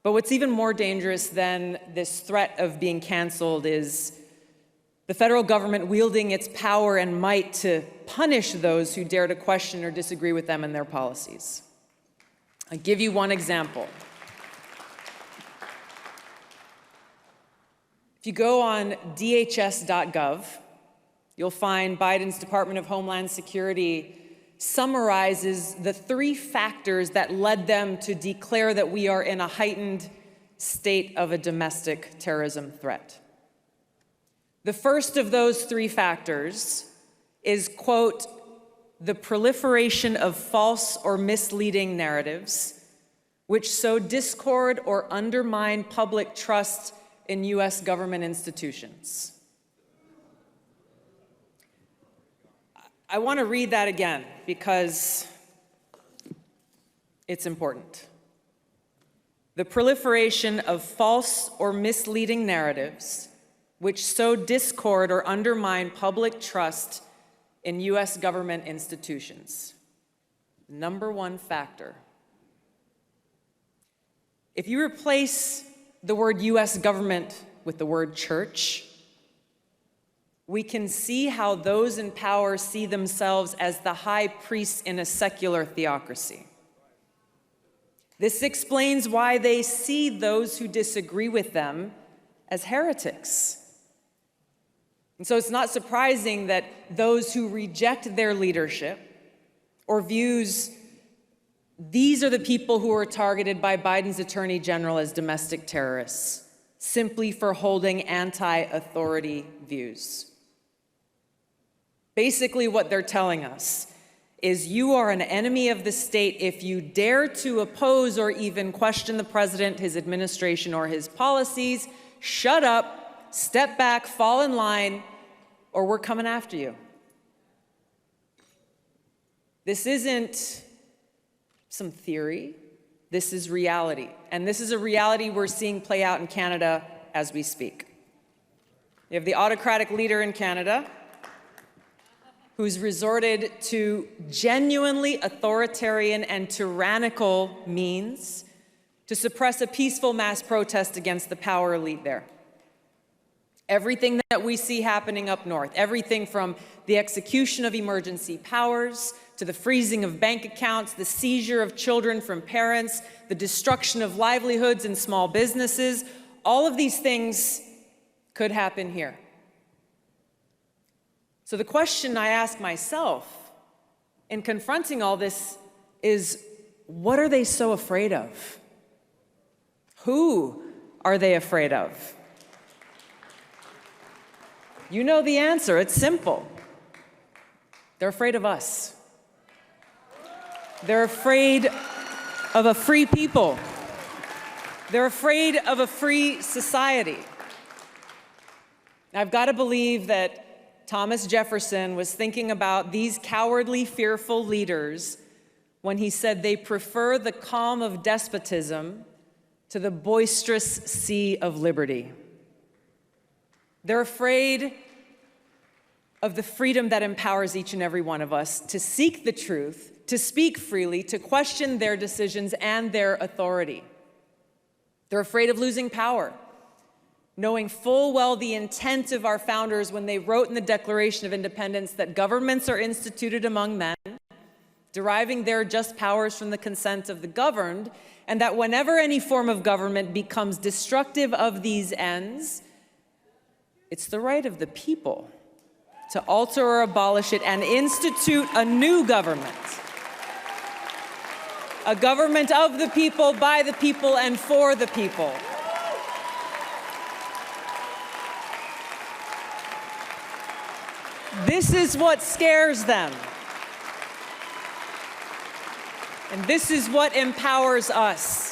But what's even more dangerous than this threat of being canceled is the federal government wielding its power and might to punish those who dare to question or disagree with them and their policies. I'll give you one example. If you go on dhs.gov, you'll find Biden's Department of Homeland Security summarizes the 3 factors that led them to declare that we are in a heightened state of a domestic terrorism threat. The first of those 3 factors is, quote, the proliferation of false or misleading narratives which sow discord or undermine public trust in U.S. government institutions. I want to read that again because it's important. The proliferation of false or misleading narratives which sow discord or undermine public trust in U.S. government institutions. Number 1 factor. If you replace the word U.S. government with the word church, we can see how those in power see themselves as the high priests in a secular theocracy. This explains why they see those who disagree with them as heretics. And so it's not surprising that those who reject their leadership or views, these are the people who are targeted by Biden's Attorney General as domestic terrorists, simply for holding anti-authority views. Basically, what they're telling us is you are an enemy of the state if you dare to oppose or even question the president, his administration, or his policies. Shut up, step back, fall in line, or we're coming after you. This isn't some theory. This is reality. And this is a reality we're seeing play out in Canada as we speak. You have the autocratic leader in Canada who's resorted to genuinely authoritarian and tyrannical means to suppress a peaceful mass protest against the power elite there. Everything that we see happening up north, everything from the execution of emergency powers to the freezing of bank accounts, the seizure of children from parents, the destruction of livelihoods and small businesses, all of these things could happen here. So the question I ask myself in confronting all this is, what are they so afraid of? Who are they afraid of? You know the answer, it's simple. They're afraid of us. They're afraid of a free people. They're afraid of a free society. I've got to believe that Thomas Jefferson was thinking about these cowardly, fearful leaders when he said they prefer the calm of despotism to the boisterous sea of liberty. They're afraid of the freedom that empowers each and every one of us to seek the truth, to speak freely, to question their decisions and their authority. They're afraid of losing power, knowing full well the intent of our founders when they wrote in the Declaration of Independence that governments are instituted among men, deriving their just powers from the consent of the governed, and that whenever any form of government becomes destructive of these ends, it's the right of the people to alter or abolish it and institute a new government. A government of the people, by the people, and for the people. This is what scares them. And this is what empowers us.